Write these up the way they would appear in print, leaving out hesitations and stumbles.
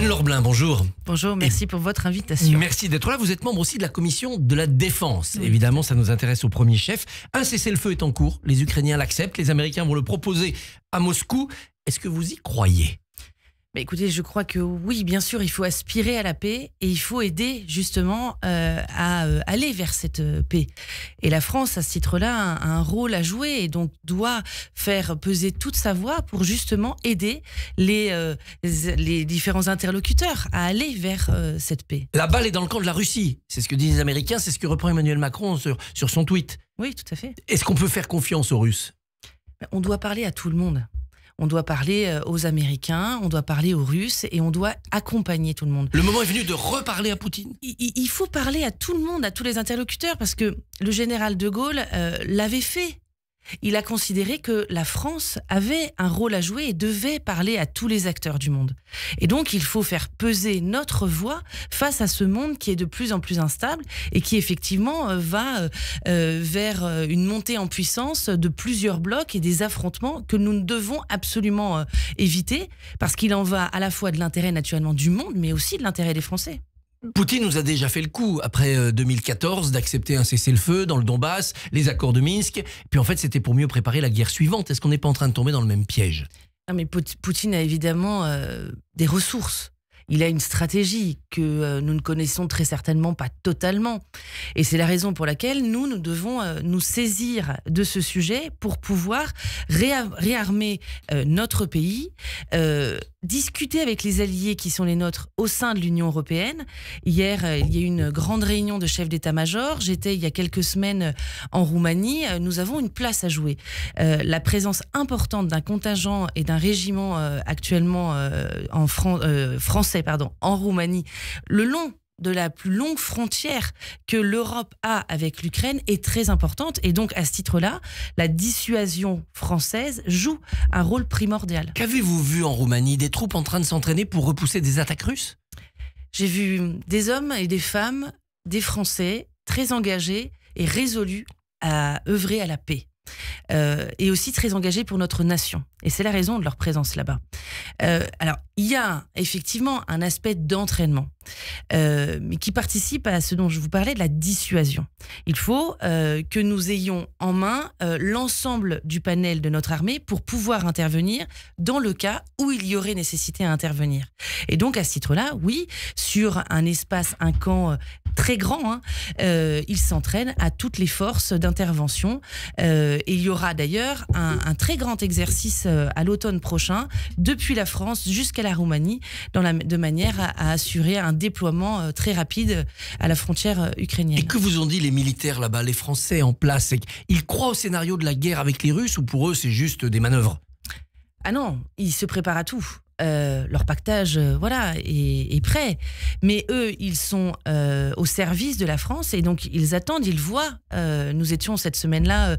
Anne-Laure Blin, bonjour. Bonjour, merci pour votre invitation. Merci d'être là. Vous êtes membre aussi de la commission de la défense. Oui. Évidemment, ça nous intéresse au premier chef. Un cessez-le-feu est en cours. Les Ukrainiens l'acceptent. Les Américains vont le proposer à Moscou. Est-ce que vous y croyez ? Mais écoutez, je crois que oui, bien sûr, il faut aspirer à la paix et il faut aider justement à aller vers cette paix. Et la France, à ce titre-là, a un rôle à jouer et donc doit faire peser toute sa voix pour justement aider les différents interlocuteurs à aller vers cette paix. La balle est dans le camp de la Russie. C'est ce que disent les Américains, c'est ce que reprend Emmanuel Macron sur son tweet. Oui, tout à fait. Est-ce qu'on peut faire confiance aux Russes ? On doit parler à tout le monde. On doit parler aux Américains, on doit parler aux Russes et on doit accompagner tout le monde. Le moment est venu de reparler à Poutine. Il faut parler à tout le monde, à tous les interlocuteurs, parce que le général de Gaulle l'avait fait. Il a considéré que la France avait un rôle à jouer et devait parler à tous les acteurs du monde. Et donc, il faut faire peser notre voix face à ce monde qui est de plus en plus instable et qui, effectivement, va vers une montée en puissance de plusieurs blocs et des affrontements que nous devons absolument éviter parce qu'il en va à la fois de l'intérêt, naturellement, du monde, mais aussi de l'intérêt des Français. Poutine nous a déjà fait le coup, après 2014, d'accepter un cessez-le-feu dans le Donbass, les accords de Minsk. Puis en fait, c'était pour mieux préparer la guerre suivante. Est-ce qu'on n'est pas en train de tomber dans le même piège ? Non, mais Poutine a évidemment des ressources. Il a une stratégie que nous ne connaissons très certainement pas totalement. Et c'est la raison pour laquelle nous devons nous saisir de ce sujet pour pouvoir réarmer notre pays, discuter avec les alliés qui sont les nôtres au sein de l'Union européenne. Hier, il y a eu une grande réunion de chefs d'état-major. J'étais il y a quelques semaines en Roumanie. Nous avons une place à jouer. La présence importante d'un contingent et d'un régiment actuellement français en Roumanie, le long de la plus longue frontière que l'Europe a avec l'Ukraine est très importante. Et donc, à ce titre-là, la dissuasion française joue un rôle primordial. Qu'avez-vous vu en Roumanie ? Des troupes en train de s'entraîner pour repousser des attaques russes ? J'ai vu des hommes et des femmes, des Français, très engagés et résolus à œuvrer à la paix. Et aussi très engagés pour notre nation. Et c'est la raison de leur présence là-bas. Alors, il y a effectivement un aspect d'entraînement, mais qui participe à ce dont je vous parlais, de la dissuasion. Il faut que nous ayons en main l'ensemble du panel de notre armée pour pouvoir intervenir dans le cas où il y aurait nécessité à intervenir. Et donc, à ce titre-là, oui, sur un espace, un camp très grand, ils s'entraînent à toutes les forces d'intervention. Et il y aura d'ailleurs un très grand exercice à l'automne prochain, depuis la France jusqu'à la Roumanie, de manière à assurer un déploiement très rapide à la frontière ukrainienne. Et que vous ont dit les militaires là-bas, les Français en place ? Ils croient au scénario de la guerre avec les Russes ou pour eux c'est juste des manœuvres ? Ah non, ils se préparent à tout. Leur pactage est prêt. Mais eux, ils sont au service de la France et donc ils attendent, ils voient. Nous étions cette semaine-là,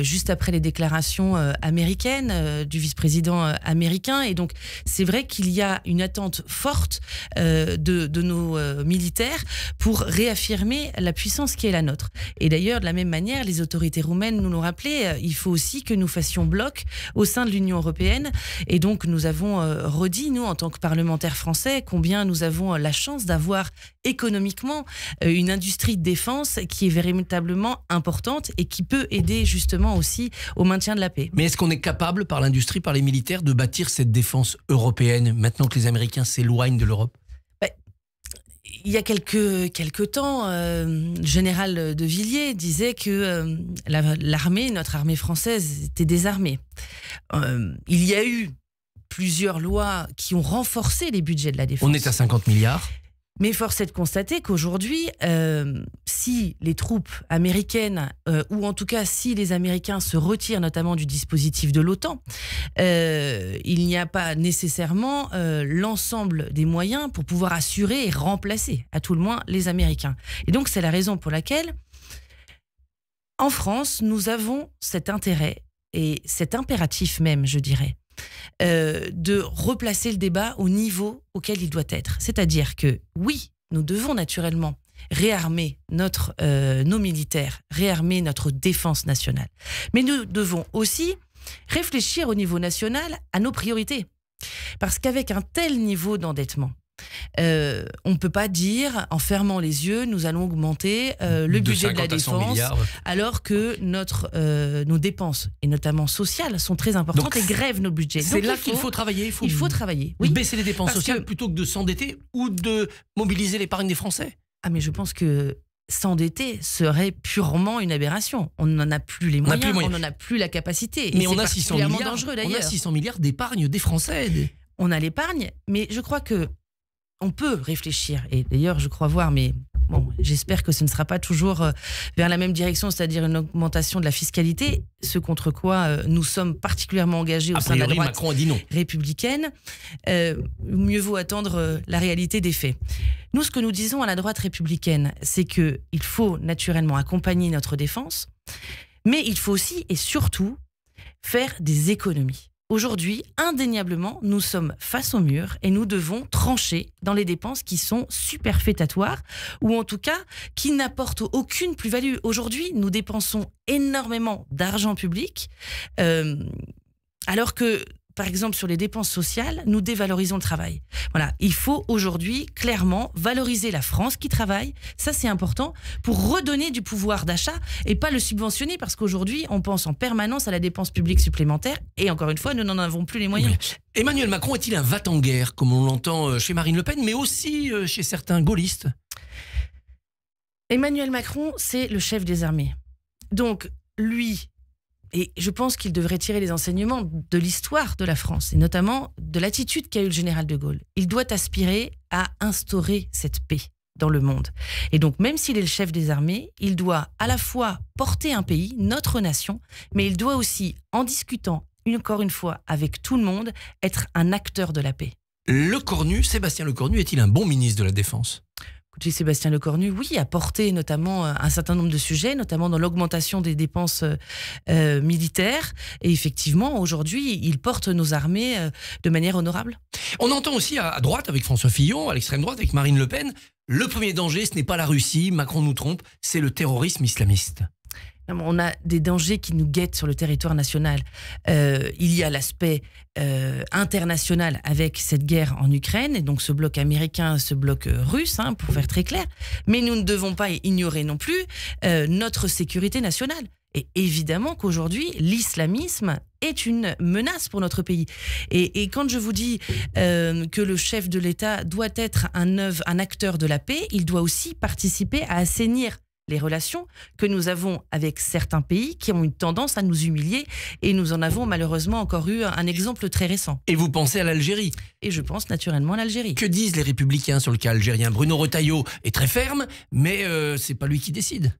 juste après les déclarations américaines du vice-président américain. Et donc, c'est vrai qu'il y a une attente forte de nos militaires pour réaffirmer la puissance qui est la nôtre. Et d'ailleurs, de la même manière, les autorités roumaines nous l'ont rappelé, il faut aussi que nous fassions bloc au sein de l'Union européenne. Et donc, nous avons redit, nous, en tant que parlementaires français, combien nous avons la chance d'avoir économiquement une industrie de défense qui est véritablement importante et qui peut aider justement aussi au maintien de la paix. Mais est-ce qu'on est capable, par l'industrie, par les militaires, de bâtir cette défense européenne, maintenant que les Américains s'éloignent de l'Europe ? Il y a quelques temps, le général de Villiers disait que l'armée, notre armée française, était désarmée. Il y a eu plusieurs lois qui ont renforcé les budgets de la défense. On est à 50 milliards. Mais force est de constater qu'aujourd'hui, si les troupes américaines, ou en tout cas si les Américains se retirent notamment du dispositif de l'OTAN, il n'y a pas nécessairement l'ensemble des moyens pour pouvoir assurer et remplacer, à tout le moins, les Américains. Et donc c'est la raison pour laquelle, en France, nous avons cet intérêt, et cet impératif même, je dirais, de replacer le débat au niveau auquel il doit être. C'est-à-dire que, oui, nous devons naturellement réarmer nos militaires, réarmer notre défense nationale. Mais nous devons aussi réfléchir au niveau national à nos priorités. Parce qu'avec un tel niveau d'endettement, On ne peut pas dire, en fermant les yeux, nous allons augmenter le budget de la défense, alors que nos dépenses, et notamment sociales, sont très importantes. Donc, et grèvent nos budgets. C'est là qu'il faut travailler. Il faut travailler, oui. Baisser les dépenses sociales plutôt que de s'endetter ou de mobiliser l'épargne des Français. Ah, mais je pense que s'endetter serait purement une aberration. On n'en a plus les moyens, on n'en a plus la capacité. Mais on a 600 milliards, dangereux, d'ailleurs. On a 600 milliards d'épargne des Français. On a l'épargne, mais je crois que on peut réfléchir. Et d'ailleurs, je crois voir, mais bon, j'espère que ce ne sera pas toujours vers la même direction, c'est-à-dire une augmentation de la fiscalité, ce contre quoi nous sommes particulièrement engagés au sein de la droite Macron a dit non. Républicaine. Mieux vaut attendre la réalité des faits. Nous, ce que nous disons à la droite républicaine, c'est qu'il faut naturellement accompagner notre défense, mais il faut aussi et surtout faire des économies. Aujourd'hui, indéniablement, nous sommes face au mur et nous devons trancher dans les dépenses qui sont superfétatoires ou en tout cas qui n'apportent aucune plus-value. Aujourd'hui, nous dépensons énormément d'argent public alors que, par exemple, sur les dépenses sociales, nous dévalorisons le travail. Voilà, il faut aujourd'hui clairement valoriser la France qui travaille, ça c'est important, pour redonner du pouvoir d'achat et pas le subventionner, parce qu'aujourd'hui, on pense en permanence à la dépense publique supplémentaire et encore une fois, nous n'en avons plus les moyens. Oui. Emmanuel Macron est-il un va-t-en-guerre, comme on l'entend chez Marine Le Pen, mais aussi chez certains gaullistes? Emmanuel Macron, c'est le chef des armées. Donc, lui... Et je pense qu'il devrait tirer les enseignements de l'histoire de la France, et notamment de l'attitude qu'a eu le général de Gaulle. Il doit aspirer à instaurer cette paix dans le monde. Et donc, même s'il est le chef des armées, il doit à la fois porter un pays, notre nation, mais il doit aussi, en discutant encore une fois avec tout le monde, être un acteur de la paix. Sébastien Lecornu, est-il un bon ministre de la Défense ? Écoutez, Sébastien Lecornu, oui, a porté notamment un certain nombre de sujets, notamment dans l'augmentation des dépenses militaires. Et effectivement, aujourd'hui, il porte nos armées de manière honorable. On entend aussi à droite avec François Fillon, à l'extrême droite avec Marine Le Pen, le premier danger, ce n'est pas la Russie, Macron nous trompe, c'est le terrorisme islamiste. On a des dangers qui nous guettent sur le territoire national. Il y a l'aspect international avec cette guerre en Ukraine, et donc ce bloc américain, ce bloc russe, pour faire très clair. Mais nous ne devons pas ignorer non plus notre sécurité nationale. Et évidemment qu'aujourd'hui, l'islamisme est une menace pour notre pays. Et quand je vous dis que le chef de l'État doit être un acteur de la paix, il doit aussi participer à assainir les relations que nous avons avec certains pays qui ont une tendance à nous humilier, et nous en avons malheureusement encore eu un exemple très récent. Et vous pensez à l'Algérie? Et je pense naturellement à l'Algérie. Que disent les Républicains sur le cas algérien? Bruno Retailleau est très ferme, mais c'est pas lui qui décide.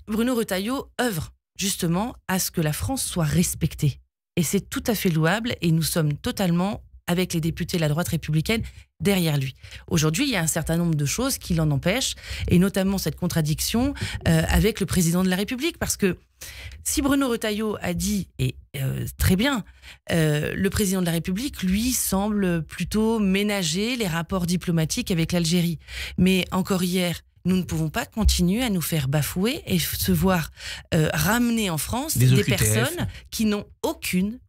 Bruno Retailleau œuvre justement à ce que la France soit respectée. Et c'est tout à fait louable, et nous sommes totalement, avec les députés de la droite républicaine, derrière lui. Aujourd'hui, il y a un certain nombre de choses qui l'en empêchent, et notamment cette contradiction avec le président de la République, parce que si Bruno Retailleau a dit, et très bien, le président de la République, lui, semble plutôt ménager les rapports diplomatiques avec l'Algérie. Mais encore hier, nous ne pouvons pas continuer à nous faire bafouer et se voir ramener en France des personnes qui n'ont aucune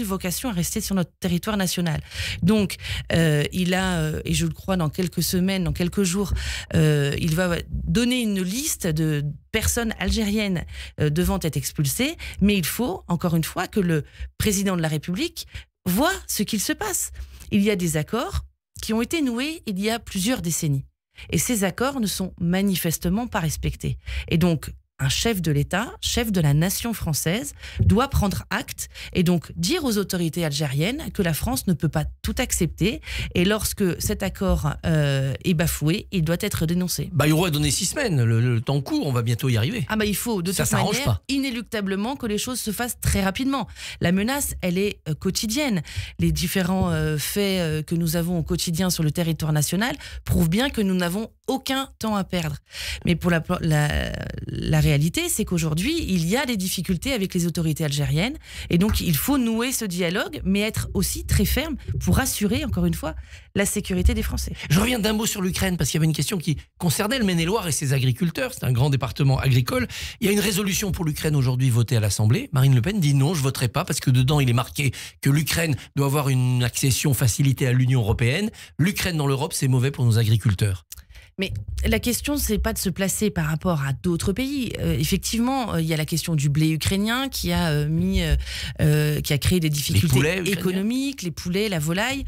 vocation à rester sur notre territoire national. Donc, il a, et je le crois dans quelques semaines, dans quelques jours, il va donner une liste de personnes algériennes devant être expulsées, mais il faut, encore une fois, que le président de la République voit ce qu'il se passe. Il y a des accords qui ont été noués il y a plusieurs décennies. Et ces accords ne sont manifestement pas respectés. Et donc, un chef de l'État, chef de la nation française, doit prendre acte et donc dire aux autorités algériennes que la France ne peut pas tout accepter. Et lorsque cet accord est bafoué, il doit être dénoncé. Bayrou a donné 6 semaines, le temps court, on va bientôt y arriver. Il faut de toute manière, inéluctablement, que les choses se fassent très rapidement. La menace, elle est quotidienne. Les différents faits que nous avons au quotidien sur le territoire national prouvent bien que nous n'avons aucun temps à perdre. Mais pour la réalité réalité, c'est qu'aujourd'hui, il y a des difficultés avec les autorités algériennes. Et donc, il faut nouer ce dialogue, mais être aussi très ferme pour assurer, encore une fois, la sécurité des Français. Je reviens d'un mot sur l'Ukraine parce qu'il y avait une question qui concernait le Maine-et-Loire et ses agriculteurs. C'est un grand département agricole. Il y a une résolution pour l'Ukraine aujourd'hui votée à l'Assemblée. Marine Le Pen dit non, je voterai pas parce que dedans il est marqué que l'Ukraine doit avoir une accession facilitée à l'Union européenne. L'Ukraine dans l'Europe, c'est mauvais pour nos agriculteurs. Mais la question, c'est pas de se placer par rapport à d'autres pays. Effectivement, il y a la question du blé ukrainien qui a créé des difficultés économiques, les poulets, la volaille.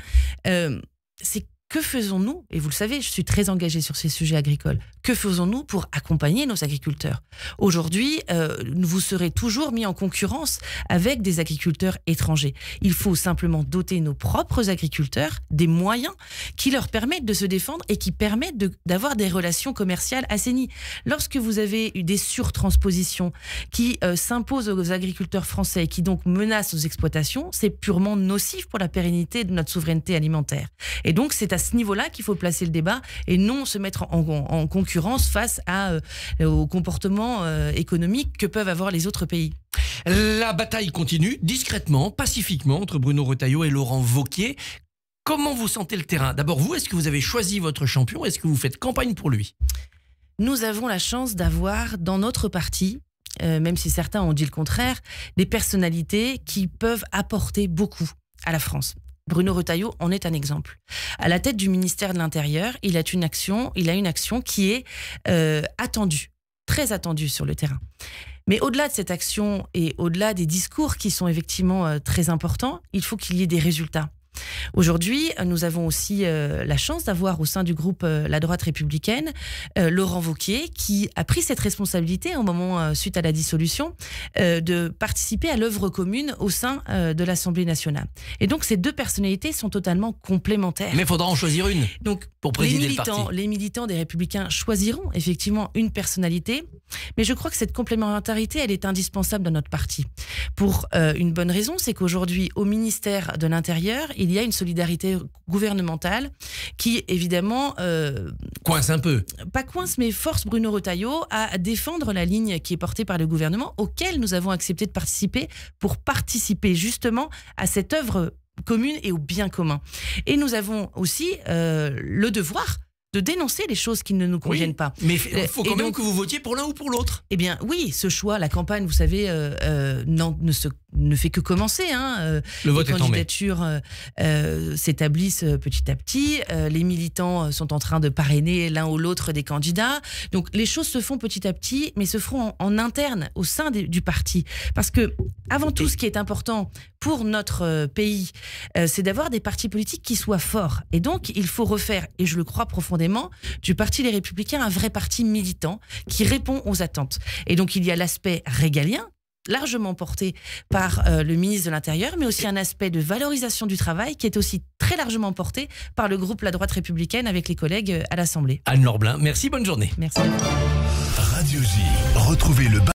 C'est que faisons-nous? Et vous le savez, je suis très engagée sur ces sujets agricoles. Que faisons-nous pour accompagner nos agriculteurs? Aujourd'hui, vous serez toujours mis en concurrence avec des agriculteurs étrangers. Il faut simplement doter nos propres agriculteurs des moyens qui leur permettent de se défendre et qui permettent d'avoir des relations commerciales assainies. Lorsque vous avez eu des surtranspositions qui s'imposent aux agriculteurs français et qui donc menacent nos exploitations, c'est purement nocif pour la pérennité de notre souveraineté alimentaire. Et donc, c'est à ce niveau-là qu'il faut placer le débat et non se mettre en concurrence face aux comportements économiques que peuvent avoir les autres pays. La bataille continue discrètement, pacifiquement entre Bruno Retailleau et Laurent Wauquiez. Comment vous sentez le terrain? D'abord vous, est-ce que vous avez choisi votre champion? Est-ce que vous faites campagne pour lui? Nous avons la chance d'avoir dans notre parti, même si certains ont dit le contraire, des personnalités qui peuvent apporter beaucoup à la France. Bruno Retailleau en est un exemple. À la tête du ministère de l'Intérieur, il a une action qui est attendue, très attendue sur le terrain. Mais au-delà de cette action et au-delà des discours qui sont effectivement très importants, il faut qu'il y ait des résultats. Aujourd'hui, nous avons aussi la chance d'avoir au sein du groupe La Droite Républicaine Laurent Wauquiez qui a pris cette responsabilité au moment, suite à la dissolution, de participer à l'œuvre commune au sein de l'Assemblée nationale. Et donc ces deux personnalités sont totalement complémentaires. Mais il faudra en choisir une donc, pour présider le parti. Les militants des Républicains choisiront effectivement une personnalité, mais je crois que cette complémentarité, elle est indispensable dans notre parti. Pour une bonne raison, c'est qu'aujourd'hui, au ministère de l'Intérieur, il y a une solidarité gouvernementale qui, évidemment... coince un peu. Pas coince, mais force Bruno Retailleau à défendre la ligne qui est portée par le gouvernement, auquel nous avons accepté de participer pour participer justement à cette œuvre commune et au bien commun. Et nous avons aussi le devoir de dénoncer les choses qui ne nous conviennent pas. Mais il faut quand même que vous votiez pour l'un ou pour l'autre. Eh bien oui, ce choix, la campagne, vous savez, ne fait que commencer. Le vote les candidatures s'établissent petit à petit. Les militants sont en train de parrainer l'un ou l'autre des candidats. Donc les choses se font petit à petit, mais se feront en interne au sein du parti. Parce que, avant tout, ce qui est important pour notre pays, c'est d'avoir des partis politiques qui soient forts. Et donc, il faut refaire, et je le crois profondément, du Parti Les Républicains un vrai parti militant qui répond aux attentes. Et donc, il y a l'aspect régalien, largement porté par le ministre de l'Intérieur, mais aussi un aspect de valorisation du travail qui est aussi très largement porté par le groupe La Droite Républicaine avec les collègues à l'Assemblée. Anne Lorblin, merci, bonne journée. Merci. Radio J, retrouvez le